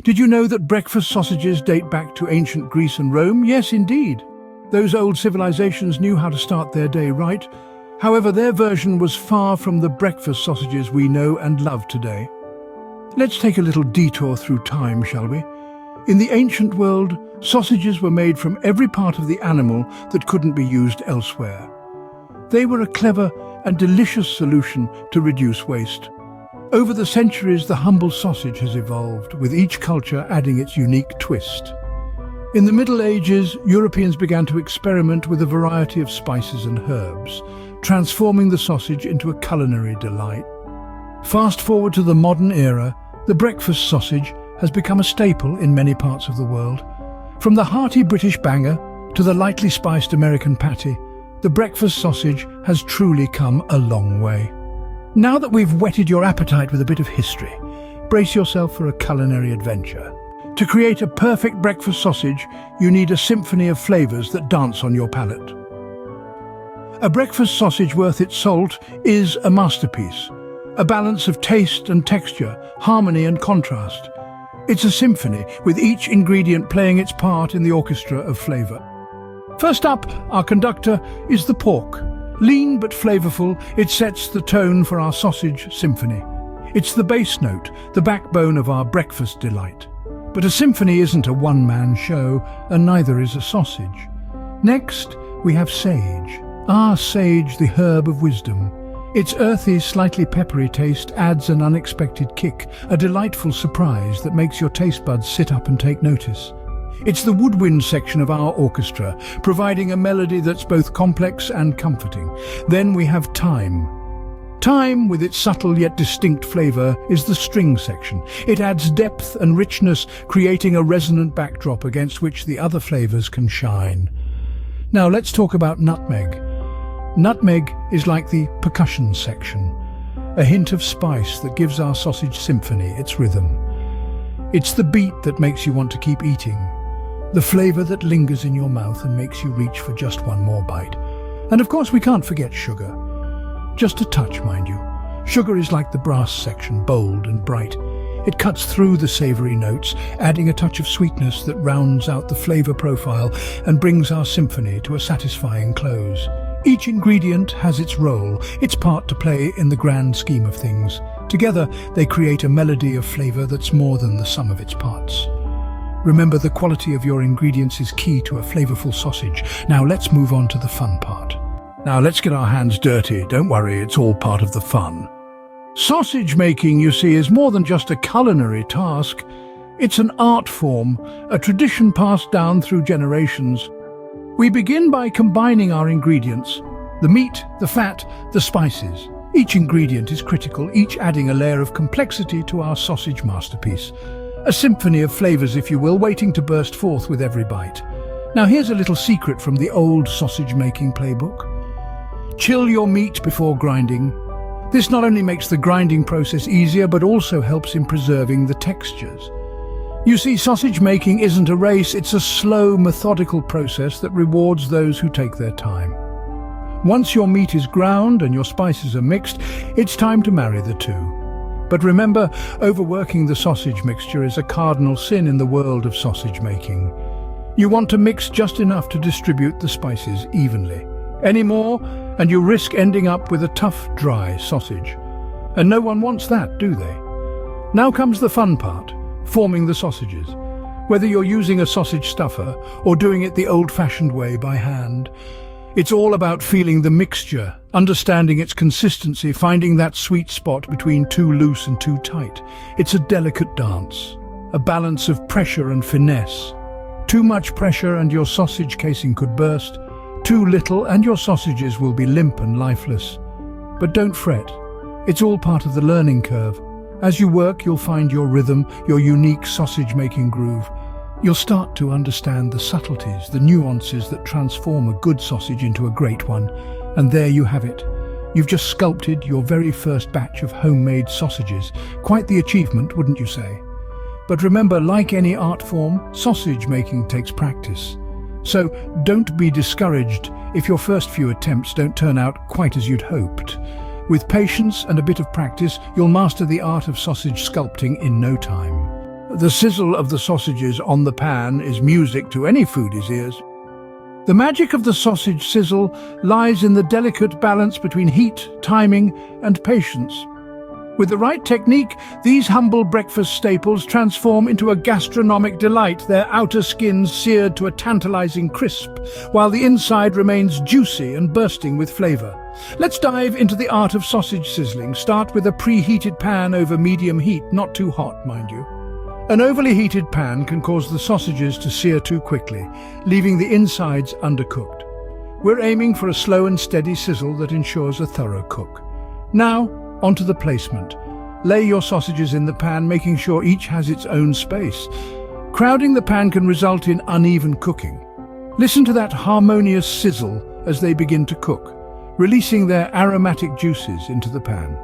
Did you know that breakfast sausages date back to ancient Greece and Rome? Yes, indeed. Those old civilizations knew how to start their day right. However, their version was far from the breakfast sausages we know and love today. Let's take a little detour through time, shall we? In the ancient world, sausages were made from every part of the animal that couldn't be used elsewhere. They were a clever and delicious solution to reduce waste. Over the centuries, the humble sausage has evolved, with each culture adding its unique twist. In the Middle Ages, Europeans began to experiment with a variety of spices and herbs, transforming the sausage into a culinary delight. Fast forward to the modern era, the breakfast sausage has become a staple in many parts of the world. From the hearty British banger to the lightly spiced American patty, the breakfast sausage has truly come a long way. Now that we've whetted your appetite with a bit of history, brace yourself for a culinary adventure. To create a perfect breakfast sausage, you need a symphony of flavors that dance on your palate. A breakfast sausage worth its salt is a masterpiece, a balance of taste and texture, harmony and contrast. It's a symphony, with each ingredient playing its part in the orchestra of flavor. First up, our conductor is the pork. Lean but flavorful, it sets the tone for our sausage symphony. It's the bass note, the backbone of our breakfast delight. But a symphony isn't a one-man show, and neither is a sausage. Next, we have sage. Sage, the herb of wisdom. Its earthy, slightly peppery taste adds an unexpected kick, a delightful surprise that makes your taste buds sit up and take notice. It's the woodwind section of our orchestra, providing a melody that's both complex and comforting. Then we have thyme. Thyme, with its subtle yet distinct flavor, is the string section. It adds depth and richness, creating a resonant backdrop against which the other flavors can shine. Now let's talk about nutmeg. Nutmeg is like the percussion section, a hint of spice that gives our sausage symphony its rhythm. It's the beat that makes you want to keep eating, the flavor that lingers in your mouth and makes you reach for just one more bite. And of course we can't forget sugar. Just a touch, mind you. Sugar is like the brass section, bold and bright. It cuts through the savory notes, adding a touch of sweetness that rounds out the flavor profile and brings our symphony to a satisfying close. Each ingredient has its role, its part to play in the grand scheme of things. Together, they create a melody of flavor that's more than the sum of its parts. Remember, the quality of your ingredients is key to a flavorful sausage. Now let's move on to the fun part. Now let's get our hands dirty. Don't worry, it's all part of the fun. Sausage making, you see, is more than just a culinary task. It's an art form, a tradition passed down through generations. We begin by combining our ingredients: the meat, the fat, the spices. Each ingredient is critical, each adding a layer of complexity to our sausage masterpiece. A symphony of flavors, if you will, waiting to burst forth with every bite. Now here's a little secret from the old sausage making playbook. Chill your meat before grinding. This not only makes the grinding process easier, but also helps in preserving the textures. You see, sausage making isn't a race, it's a slow, methodical process that rewards those who take their time. Once your meat is ground and your spices are mixed, it's time to marry the two. But remember, overworking the sausage mixture is a cardinal sin in the world of sausage making. You want to mix just enough to distribute the spices evenly. Any more, and you risk ending up with a tough, dry sausage. And no one wants that, do they? Now comes the fun part, forming the sausages. Whether you're using a sausage stuffer or doing it the old-fashioned way by hand, it's all about feeling the mixture, understanding its consistency, finding that sweet spot between too loose and too tight. It's a delicate dance, a balance of pressure and finesse. Too much pressure and your sausage casing could burst. Too little and your sausages will be limp and lifeless. But don't fret, it's all part of the learning curve. As you work, you'll find your rhythm, your unique sausage-making groove. You'll start to understand the subtleties, the nuances that transform a good sausage into a great one. And there you have it. You've just sculpted your very first batch of homemade sausages. Quite the achievement, wouldn't you say? But remember, like any art form, sausage making takes practice. So don't be discouraged if your first few attempts don't turn out quite as you'd hoped. With patience and a bit of practice, you'll master the art of sausage sculpting in no time. The sizzle of the sausages on the pan is music to any foodie's ears. The magic of the sausage sizzle lies in the delicate balance between heat, timing, and patience. With the right technique, these humble breakfast staples transform into a gastronomic delight, their outer skins seared to a tantalizing crisp, while the inside remains juicy and bursting with flavor. Let's dive into the art of sausage sizzling. Start with a preheated pan over medium heat, not too hot, mind you. An overly heated pan can cause the sausages to sear too quickly, leaving the insides undercooked. We're aiming for a slow and steady sizzle that ensures a thorough cook. Now, onto the placement. Lay your sausages in the pan, making sure each has its own space. Crowding the pan can result in uneven cooking. Listen to that harmonious sizzle as they begin to cook, releasing their aromatic juices into the pan.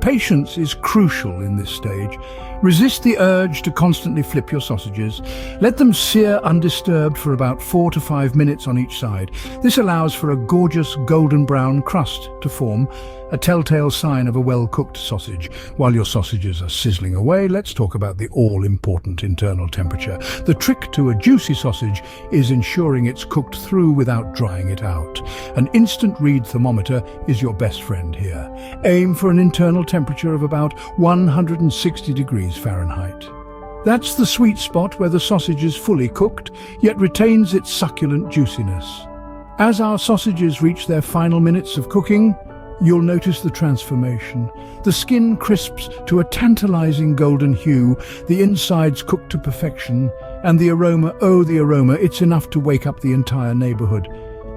Patience is crucial in this stage. Resist the urge to constantly flip your sausages. Let them sear undisturbed for about 4 to 5 minutes on each side. This allows for a gorgeous golden brown crust to form, a telltale sign of a well-cooked sausage. While your sausages are sizzling away, let's talk about the all-important internal temperature. The trick to a juicy sausage is ensuring it's cooked through without drying it out. An instant read thermometer is your best friend here. Aim for an internal temperature of about 160 degrees Fahrenheit. That's the sweet spot where the sausage is fully cooked, yet retains its succulent juiciness. As our sausages reach their final minutes of cooking, you'll notice the transformation. The skin crisps to a tantalizing golden hue, the insides cooked to perfection, and the aroma, oh the aroma, it's enough to wake up the entire neighborhood.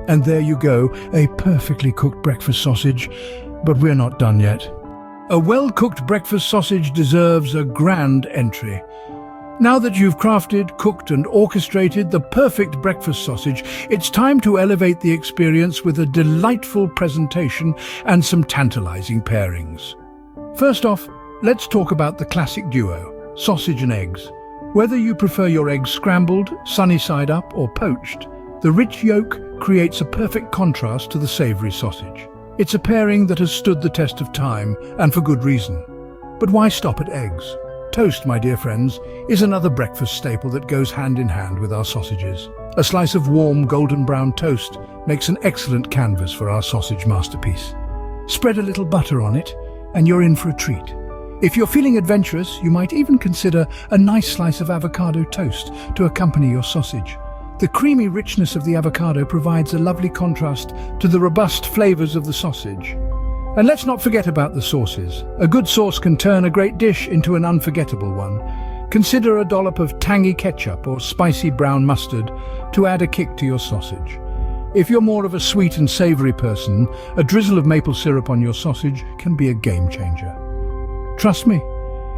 And there you go, a perfectly cooked breakfast sausage. But we're not done yet. A well-cooked breakfast sausage deserves a grand entry. Now that you've crafted, cooked and orchestrated the perfect breakfast sausage, it's time to elevate the experience with a delightful presentation and some tantalizing pairings. First off, let's talk about the classic duo, sausage and eggs. Whether you prefer your eggs scrambled, sunny side up or poached, the rich yolk creates a perfect contrast to the savory sausage. It's a pairing that has stood the test of time, and for good reason. But why stop at eggs? Toast, my dear friends, is another breakfast staple that goes hand in hand with our sausages. A slice of warm golden brown toast makes an excellent canvas for our sausage masterpiece. Spread a little butter on it, and you're in for a treat. If you're feeling adventurous, you might even consider a nice slice of avocado toast to accompany your sausage. The creamy richness of the avocado provides a lovely contrast to the robust flavors of the sausage. And let's not forget about the sauces. A good sauce can turn a great dish into an unforgettable one. Consider a dollop of tangy ketchup or spicy brown mustard to add a kick to your sausage. If you're more of a sweet and savory person, a drizzle of maple syrup on your sausage can be a game changer. Trust me,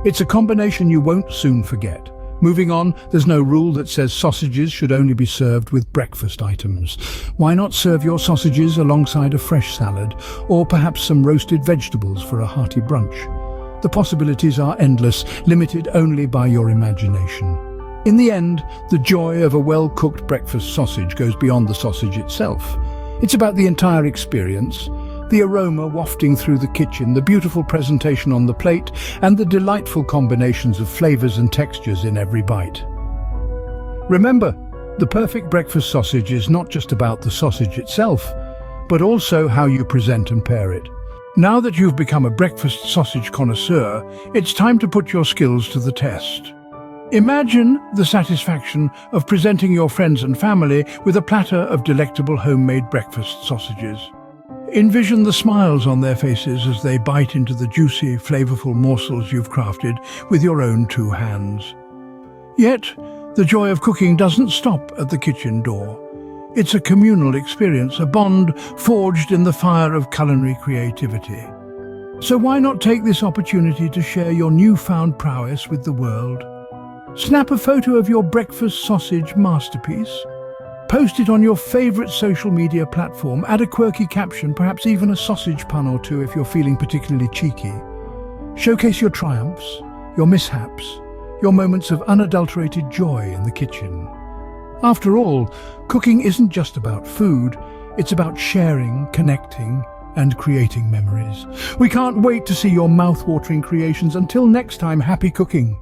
it's a combination you won't soon forget. Moving on, there's no rule that says sausages should only be served with breakfast items. Why not serve your sausages alongside a fresh salad, or perhaps some roasted vegetables for a hearty brunch? The possibilities are endless, limited only by your imagination. In the end, the joy of a well-cooked breakfast sausage goes beyond the sausage itself. It's about the entire experience. The aroma wafting through the kitchen, the beautiful presentation on the plate, and the delightful combinations of flavors and textures in every bite. Remember, the perfect breakfast sausage is not just about the sausage itself, but also how you present and pair it. Now that you've become a breakfast sausage connoisseur, it's time to put your skills to the test. Imagine the satisfaction of presenting your friends and family with a platter of delectable homemade breakfast sausages. Envision the smiles on their faces as they bite into the juicy, flavorful morsels you've crafted with your own two hands. Yet, the joy of cooking doesn't stop at the kitchen door. It's a communal experience, a bond forged in the fire of culinary creativity. So why not take this opportunity to share your newfound prowess with the world? Snap a photo of your breakfast sausage masterpiece. Post it on your favorite social media platform, add a quirky caption, perhaps even a sausage pun or two if you're feeling particularly cheeky. Showcase your triumphs, your mishaps, your moments of unadulterated joy in the kitchen. After all, cooking isn't just about food, it's about sharing, connecting, and creating memories. We can't wait to see your mouth-watering creations. Until next time, happy cooking!